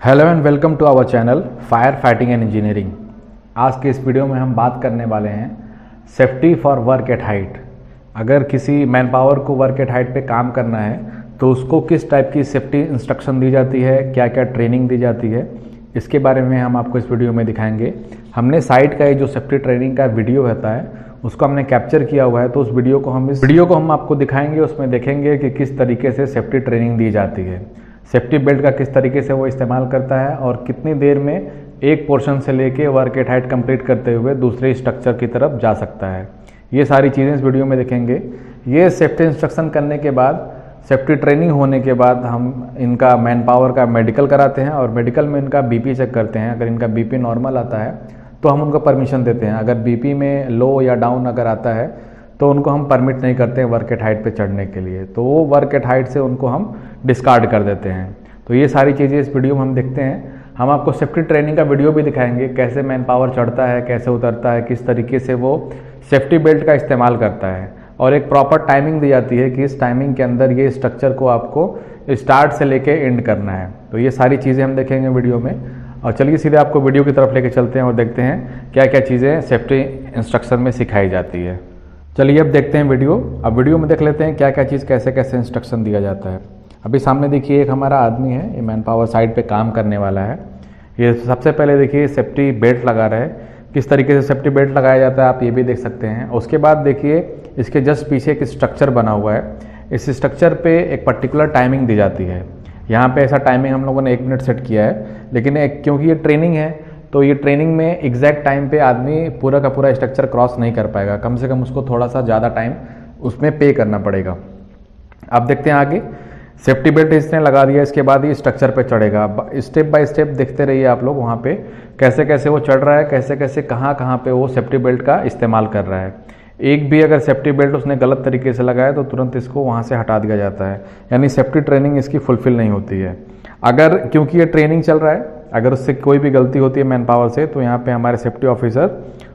Hello and welcome to our channel fire fighting and engineering. आज के इस video में हम बात करने वाले हैं safety for work at height. अगर किसी मैन पावर को वर्क एट हाइट पे काम करना है तो उसको किस टाइप की सेफ्टी इंस्ट्रक्शन दी जाती है, क्या क्या ट्रेनिंग दी जाती है, इसके बारे में हम आपको इस वीडियो में दिखाएंगे। हमने साइट का ये जो सेफ्टी ट्रेनिंग का वीडियो रहता है उसको हमने कैप्चर किया हुआ है, तो उस वीडियो को हम आपको दिखाएंगे। उसमें देखेंगे कि किस तरीके से सेफ्टी ट्रेनिंग दी जाती है, सेफ्टी बेल्ट का किस तरीके से वो इस्तेमाल करता है और कितनी देर में एक पोर्शन से लेके वर्क एट हाइट कंप्लीट करते हुए दूसरे स्ट्रक्चर की तरफ जा सकता है। ये सारी चीज़ें इस वीडियो में देखेंगे। ये सेफ्टी इंस्ट्रक्शन करने के बाद, सेफ्टी ट्रेनिंग होने के बाद हम इनका मैन पावर का मेडिकल कराते हैं और मेडिकल में इनका बीपी चेक करते हैं। अगर इनका बीपी नॉर्मल आता है तो हम उनको परमिशन देते हैं। अगर बीपी में लो या डाउन अगर आता है तो उनको हम परमिट नहीं करते हैं वर्क एट हाइट पे चढ़ने के लिए, तो वो वर्क एट हाइट से उनको हम डिस्कार्ड कर देते हैं। तो ये सारी चीज़ें इस वीडियो में हम देखते हैं। हम आपको सेफ्टी ट्रेनिंग का वीडियो भी दिखाएंगे, कैसे मैन पावर चढ़ता है, कैसे उतरता है, किस तरीके से वो सेफ्टी बेल्ट का इस्तेमाल करता है, और एक प्रॉपर टाइमिंग दी जाती है कि इस टाइमिंग के अंदर ये स्ट्रक्चर को आपको स्टार्ट से लेके एंड करना है। तो ये सारी चीज़ें हम देखेंगे वीडियो में। और चलिए सीधे आपको वीडियो की तरफ लेके चलते हैं और देखते हैं क्या क्या चीज़ें सेफ्टी इंस्ट्रक्शन में सिखाई जाती है। चलिए अब देखते हैं वीडियो। अब वीडियो में देख लेते हैं क्या क्या चीज़ कैसे कैसे इंस्ट्रक्शन दिया जाता है। अभी सामने देखिए एक हमारा आदमी है, ये मैन पावर साइड पे काम करने वाला है। ये सबसे पहले देखिए सेफ्टी बेल्ट लगा रहा है। किस तरीके से सेफ्टी बेल्ट लगाया जाता है आप ये भी देख सकते हैं। उसके बाद देखिए इसके जस्ट पीछे एक स्ट्रक्चर बना हुआ है। इस स्ट्रक्चर पे एक पर्टिकुलर टाइमिंग दी जाती है। यहाँ पे ऐसा टाइमिंग हम लोगों ने 1 मिनट सेट किया है, लेकिन क्योंकि ये ट्रेनिंग है तो ये ट्रेनिंग में एग्जैक्ट टाइम पे आदमी पूरा का पूरा स्ट्रक्चर क्रॉस नहीं कर पाएगा। कम से कम उसको थोड़ा सा ज़्यादा टाइम उसमें पे करना पड़ेगा। अब देखते हैं आगे। सेफ्टी बेल्ट इसने लगा दिया, इसके बाद ये स्ट्रक्चर पे चढ़ेगा। स्टेप बाय स्टेप देखते रहिए आप लोग वहाँ पे कैसे कैसे वो चढ़ रहा है, कैसे कैसे कहाँ कहाँ पे वो सेफ्टी बेल्ट का इस्तेमाल कर रहा है। एक भी अगर सेफ्टी बेल्ट उसने गलत तरीके से लगाया तो तुरंत इसको वहाँ से हटा दिया जाता है, यानी सेफ्टी ट्रेनिंग इसकी फुलफिल नहीं होती है। अगर क्योंकि ये ट्रेनिंग चल रहा है, अगर उससे कोई भी गलती होती है मैन पावर से तो यहाँ पे हमारे सेफ्टी ऑफिसर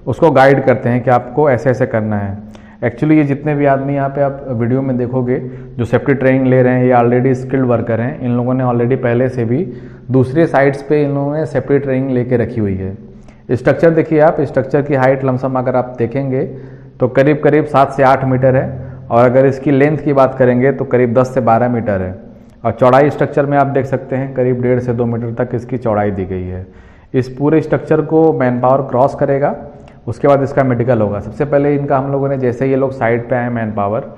उसको गाइड करते हैं कि आपको ऐसे ऐसे करना है। एक्चुअली ये जितने भी आदमी यहाँ पे आप वीडियो में देखोगे जो सेफ्टी ट्रेनिंग ले रहे हैं, ये ऑलरेडी स्किल्ड वर्कर हैं। इन लोगों ने ऑलरेडी पहले से भी दूसरे साइट्स पे इन लोगों ने सेफ्टी ट्रेनिंग लेके रखी हुई है। स्ट्रक्चर देखिए आप, स्ट्रक्चर की हाइट लमसम अगर आप देखेंगे तो करीब करीब 7 से 8 मीटर है, और अगर इसकी लेंथ की बात करेंगे तो करीब 10 से 12 मीटर है। और चौड़ाई स्ट्रक्चर में आप देख सकते हैं करीब 1.5 से 2 मीटर तक इसकी चौड़ाई दी गई है। इस पूरे स्ट्रक्चर को मैन पावर क्रॉस करेगा, उसके बाद इसका मेडिकल होगा। सबसे पहले इनका हम लोगों ने, जैसे ये लोग साइड पे आए मैन पावर,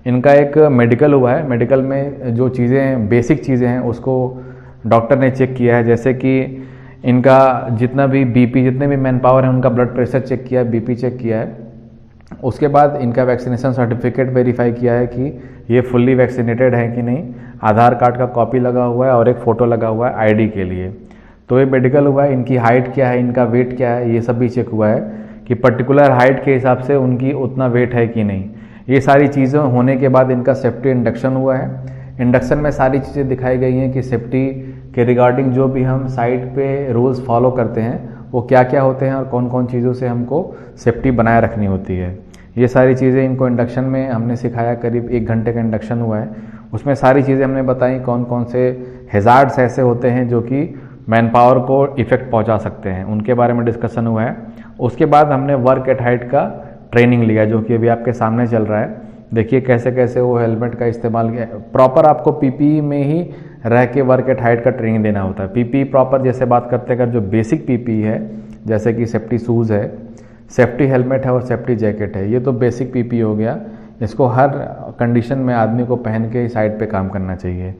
इनका एक मेडिकल हुआ है। मेडिकल में जो चीज़ें बेसिक चीज़ें हैं उसको डॉक्टर ने चेक किया है, जैसे कि इनका जितना भी बीपी, जितने भी मैन पावर हैं उनका ब्लड प्रेशर चेक किया है, बीपी चेक किया है। उसके बाद इनका वैक्सीनेशन सर्टिफिकेट वेरीफाई किया है कि ये फुल्ली वैक्सीनेटेड है कि नहीं। आधार कार्ड का कॉपी लगा हुआ है और एक फ़ोटो लगा हुआ है आईडी के लिए। तो ये मेडिकल हुआ है। इनकी हाइट क्या है, इनका वेट क्या है, ये सब भी चेक हुआ है कि पर्टिकुलर हाइट के हिसाब से उनकी उतना वेट है कि नहीं। ये सारी चीज़ें होने के बाद इनका सेफ्टी इंडक्शन हुआ है। इंडक्शन में सारी चीज़ें दिखाई गई हैं कि सेफ्टी के रिगार्डिंग जो भी हम साइट पे रूल्स फॉलो करते हैं वो क्या क्या होते हैं और कौन कौन चीज़ों से हमको सेफ्टी बनाए रखनी होती है। ये सारी चीज़ें इनको इंडक्शन में हमने सिखाया। करीब 1 घंटे का इंडक्शन हुआ है। उसमें सारी चीज़ें हमने बताई कौन कौन से हैज़ार्ड्स ऐसे होते हैं जो कि मैन पावर को इफ़ेक्ट पहुंचा सकते हैं, उनके बारे में डिस्कशन हुआ है। उसके बाद हमने वर्क एट हाइट का ट्रेनिंग लिया जो कि अभी आपके सामने चल रहा है। देखिए कैसे कैसे वो हेलमेट का इस्तेमाल किया। प्रॉपर आपको पीपीई में ही रह के वर्क एट हाइट का ट्रेनिंग देना होता है। पीपीई प्रॉपर जैसे बात करते हैं, अगर जो बेसिक पीपीई है जैसे कि सेफ्टी शूज़ है, सेफ्टी हेलमेट है और सेफ्टी जैकेट है, ये तो बेसिक पीपीई हो गया। इसको हर कंडीशन में आदमी को पहन के ही साइड पे काम करना चाहिए।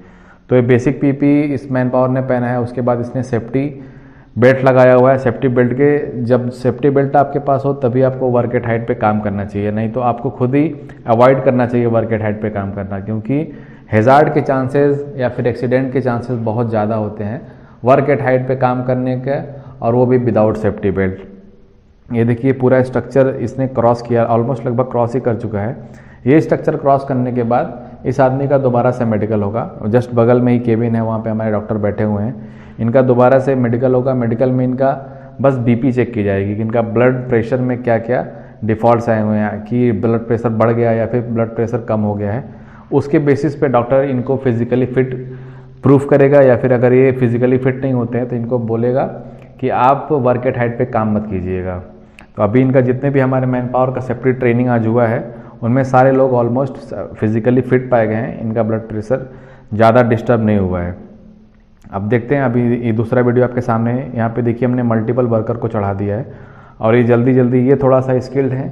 तो ये बेसिक पीपीई इस मैन पावर ने पहना है। उसके बाद इसने सेफ्टी बेल्ट लगाया हुआ है। सेफ्टी बेल्ट के, जब सेफ्टी बेल्ट आपके पास हो तभी आपको वर्क एट हाइट पे काम करना चाहिए, नहीं तो आपको खुद ही अवॉइड करना चाहिए वर्क एट हाइट पे काम करना, क्योंकि हैज़ार्ड के चांसेस या फिर एक्सीडेंट के चांसेस बहुत ज़्यादा होते हैं वर्क एट हाइट पे काम करने के, और वो भी विदाउट सेफ्टी बेल्ट। ये देखिए पूरा स्ट्रक्चर इसने क्रॉस किया, ऑलमोस्ट लगभग क्रॉस ही कर चुका है। ये स्ट्रक्चर क्रॉस करने के बाद इस आदमी का दोबारा से मेडिकल होगा। जस्ट बगल में ही केबिन है, वहाँ पे हमारे डॉक्टर बैठे हुए हैं। इनका दोबारा से मेडिकल होगा। मेडिकल में इनका बस बीपी चेक की जाएगी कि इनका ब्लड प्रेशर में क्या क्या डिफ़ॉल्ट्स आए हुए हैं, कि ब्लड प्रेशर बढ़ गया या फिर ब्लड प्रेशर कम हो गया है। उसके बेसिस पे डॉक्टर इनको फिजिकली फिट प्रूफ करेगा, या फिर अगर ये फिजिकली फिट नहीं होते हैं तो इनको बोलेगा कि आप वर्क एट हाइट पे काम मत कीजिएगा। तो अभी इनका जितने भी हमारे मैन पावर का सेफ्टी ट्रेनिंग आज हुआ है उनमें सारे लोग ऑलमोस्ट फिजिकली फिट पाए गए हैं, इनका ब्लड प्रेशर ज़्यादा डिस्टर्ब नहीं हुआ है। अब देखते हैं, अभी ये दूसरा वीडियो आपके सामने है। यहाँ पे देखिए हमने मल्टीपल वर्कर को चढ़ा दिया है और ये जल्दी जल्दी, ये थोड़ा सा स्किल्ड है,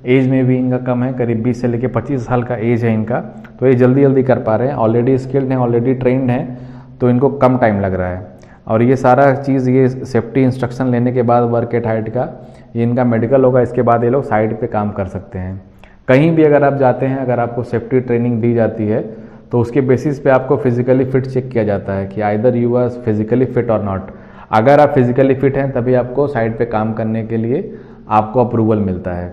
एज में भी इनका कम है, करीब 20 से लेकर 25 साल का एज है इनका, तो ये जल्दी जल्दी कर पा रहे हैं, ऑलरेडी स्किल्ड हैं, ऑलरेडी ट्रेंड हैं, तो इनको कम टाइम लग रहा है। और ये सारा चीज़, ये सेफ्टी इंस्ट्रक्शन लेने के बाद वर्क एट हाइट का ये इनका मेडिकल होगा, इसके बाद ये लोग साइड पे काम कर सकते हैं। कहीं भी अगर आप जाते हैं, अगर आपको सेफ्टी ट्रेनिंग दी जाती है तो उसके बेसिस पे आपको फिजिकली फिट चेक किया जाता है कि either you are physically fit और नॉट। अगर आप फिजिकली फिट हैं तभी आपको साइड पे काम करने के लिए आपको अप्रूवल मिलता है।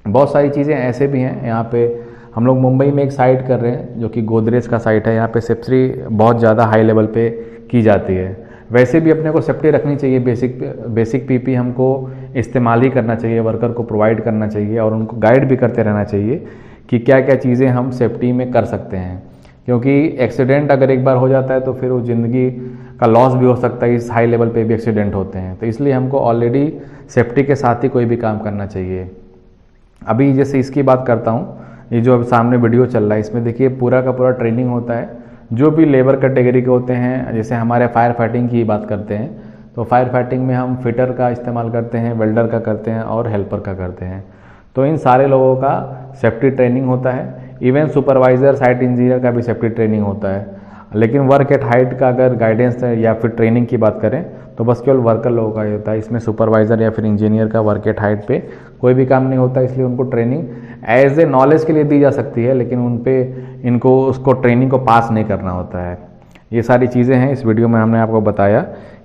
बहुत सारी चीज़ें ऐसे भी हैं। यहाँ पे हम लोग मुंबई में एक साइट कर रहे हैं जो कि गोदरेज का साइट है। यहाँ पे सेफ्टी बहुत ज़्यादा हाई लेवल पे की जाती है। वैसे भी अपने को सेफ्टी रखनी चाहिए, बेसिक पीपी हमको इस्तेमाल ही करना चाहिए, वर्कर को प्रोवाइड करना चाहिए और उनको गाइड भी करते रहना चाहिए कि क्या क्या चीज़ें हम सेफ्टी में कर सकते हैं, क्योंकि एक्सीडेंट अगर एक बार हो जाता है तो फिर वो ज़िंदगी का लॉस भी हो सकता है। इस हाई लेवल पे भी एक्सीडेंट होते हैं, तो इसलिए हमको ऑलरेडी सेफ्टी के साथ ही कोई भी काम करना चाहिए। अभी जैसे इसकी बात करता हूँ, ये जो अब सामने वीडियो चल रहा है इसमें देखिए पूरा का पूरा ट्रेनिंग होता है जो भी लेबर कैटेगरी के होते हैं। जैसे हमारे फायर फाइटिंग की बात करते हैं तो फायर फाइटिंग में हम फिटर का इस्तेमाल करते हैं, वेल्डर का करते हैं और हेल्पर का करते हैं। तो इन सारे लोगों का सेफ्टी ट्रेनिंग होता है। इवन सुपरवाइज़र, साइट इंजीनियर का भी सेफ्टी ट्रेनिंग होता है। लेकिन वर्क एट हाइट का अगर गाइडेंस या फिर ट्रेनिंग की बात करें तो बस केवल वर्कर लोगों का ही होता है। इसमें सुपरवाइज़र या फिर इंजीनियर का वर्क एट हाइट पे कोई भी काम नहीं होता, इसलिए उनको ट्रेनिंग एज ए नॉलेज के लिए दी जा सकती है, लेकिन उन पे इनको उसको ट्रेनिंग को पास नहीं करना होता है। ये सारी चीज़ें हैं इस वीडियो में हमने आपको बताया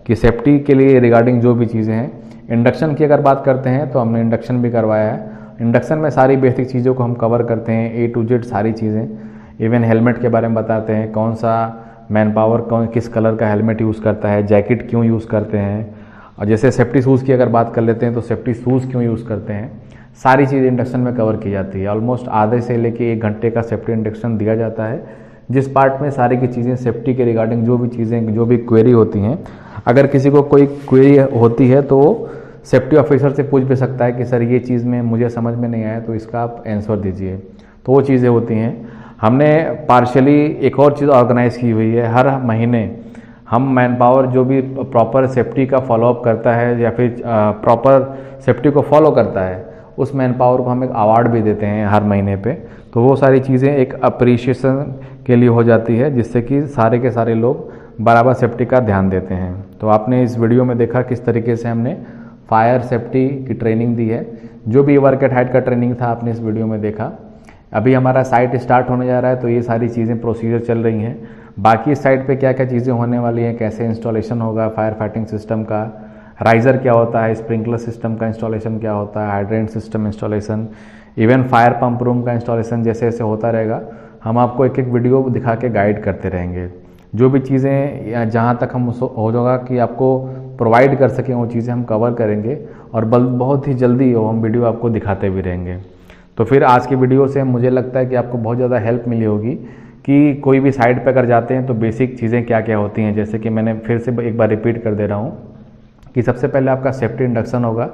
कि सेफ्टी के लिए रिगार्डिंग जो भी चीज़ें हैं। इंडक्शन की अगर बात करते हैं तो हमने इंडक्शन भी करवाया है। इंडक्शन में सारी बेसिक चीज़ों को हम कवर करते हैं, ए टू जेड सारी चीज़ें। इवन हेलमेट के बारे में बताते हैं, कौन सा मैन पावर कौन किस कलर का हेलमेट यूज़ करता है, जैकेट क्यों यूज़ करते हैं, और जैसे सेफ्टी शूज़ की अगर बात कर लेते हैं तो सेफ्टी शूज़ क्यों यूज़ करते हैं। सारी चीज़ इंडक्शन में कवर की जाती है। ऑलमोस्ट आधे से लेके 1 घंटे का सेफ्टी इंडक्शन दिया जाता है, जिस पार्ट में सारी की चीज़ें सेफ्टी के रिगार्डिंग जो भी चीज़ें, जो भी क्वेरी होती हैं, अगर किसी को कोई क्वेरी होती है तो सेफ्टी ऑफिसर से पूछ भी सकता है कि सर ये चीज़ में मुझे समझ में नहीं आया तो इसका आप आंसर दीजिए। तो वो चीज़ें होती हैं। हमने पार्शली एक और चीज़ ऑर्गेनाइज़ की हुई है। हर महीने हम मैन पावर जो भी प्रॉपर सेफ्टी का फॉलोअप करता है या फिर प्रॉपर सेफ्टी को फॉलो करता है उस मैन पावर को हम एक अवार्ड भी देते हैं हर महीने पे। तो वो सारी चीज़ें एक अप्रिशिएशन के लिए हो जाती है, जिससे कि सारे के सारे लोग बराबर सेफ्टी का ध्यान देते हैं। तो आपने इस वीडियो में देखा किस तरीके से हमने फायर सेफ्टी की ट्रेनिंग दी है। जो भी वर्क एट हाइट का ट्रेनिंग था आपने इस वीडियो में देखा। अभी हमारा साइट स्टार्ट होने जा रहा है तो ये सारी चीज़ें प्रोसीजर चल रही हैं। बाकी इस साइट पे क्या क्या चीज़ें होने वाली हैं, कैसे इंस्टॉलेशन होगा फायर फाइटिंग सिस्टम का, राइज़र क्या होता है, स्प्रिंकलर सिस्टम का इंस्टॉलेशन क्या होता है, hydrant system installation, even fire pump room का इंस्टॉलेशन, जैसे जैसे होता रहेगा हम आपको एक एक वीडियो दिखा के गाइड करते रहेंगे। जो भी चीज़ें जहाँ तक हम हो जाएगा कि आपको प्रोवाइड कर सकें वो चीज़ें हम कवर करेंगे और बहुत ही जल्दी वो हम वीडियो आपको दिखाते भी रहेंगे। तो फिर आज की वीडियो से मुझे लगता है कि आपको बहुत ज़्यादा हेल्प मिली होगी कि कोई भी साइट पर अगर जाते हैं तो बेसिक चीज़ें क्या क्या होती हैं। जैसे कि मैंने फिर से एक बार रिपीट कर दे रहा हूँ कि सबसे पहले आपका सेफ्टी इंडक्शन होगा।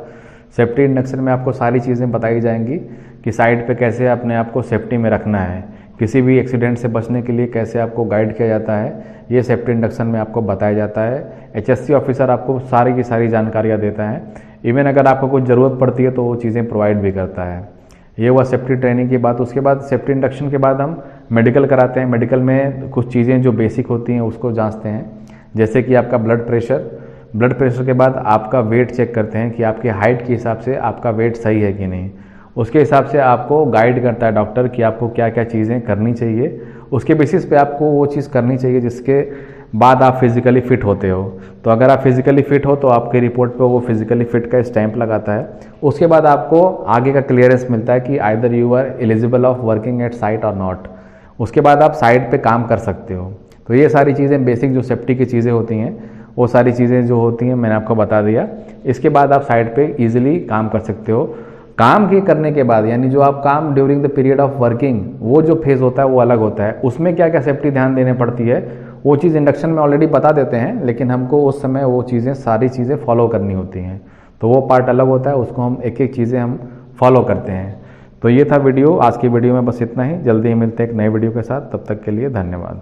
सेफ्टी इंडक्शन में आपको सारी चीज़ें बताई जाएंगी कि साइट पे कैसे अपने आप को सेफ्टी में रखना है, किसी भी एक्सीडेंट से बचने के लिए कैसे आपको गाइड किया जाता है, ये सेफ्टी इंडक्शन में आपको बताया जाता है। HSC ऑफिसर आपको सारी की सारी जानकारियाँ देता है। इवन अगर आपको कुछ ज़रूरत पड़ती है तो वो चीज़ें प्रोवाइड भी करता है। ये हुआ सेफ्टी ट्रेनिंग की बात। उसके बाद सेफ्टी इंडक्शन के बाद हम मेडिकल कराते हैं। मेडिकल में कुछ चीज़ें जो बेसिक होती हैं उसको जांचते हैं, जैसे कि आपका ब्लड प्रेशर के बाद आपका वेट चेक करते हैं कि आपके हाइट के हिसाब से आपका वेट सही है कि नहीं। उसके हिसाब से आपको गाइड करता है डॉक्टर कि आपको क्या क्या चीज़ें करनी चाहिए। उसके बेसिस पे आपको वो चीज़ करनी चाहिए जिसके बाद आप फिज़िकली फ़िट होते हो। तो अगर आप फिज़िकली फ़िट हो तो आपके रिपोर्ट पे वो फिज़िकली फ़िट का स्टैंप लगाता है। उसके बाद आपको आगे का क्लियरेंस मिलता है कि either you are eligible of working at site और नॉट। उसके बाद आप साइट पे काम कर सकते हो। तो ये सारी चीज़ें बेसिक जो सेफ्टी की चीज़ें होती हैं वो सारी चीज़ें जो होती हैं मैंने आपको बता दिया। इसके बाद आप साइट पे ईजिली काम कर सकते हो। काम के करने के बाद यानी जो आप काम during the period of working वो जो फेज़ होता है वो अलग होता है। उसमें क्या क्या सेफ्टी ध्यान देने पड़ती है वो चीज़ इंडक्शन में ऑलरेडी बता देते हैं, लेकिन हमको उस समय वो चीज़ें सारी चीज़ें फॉलो करनी होती हैं, तो वो पार्ट अलग होता है, उसको हम एक एक चीज़ें हम फॉलो करते हैं। तो ये था वीडियो, आज की वीडियो में बस इतना ही। जल्दी ही मिलते हैं एक नए वीडियो के साथ, तब तक के लिए धन्यवाद।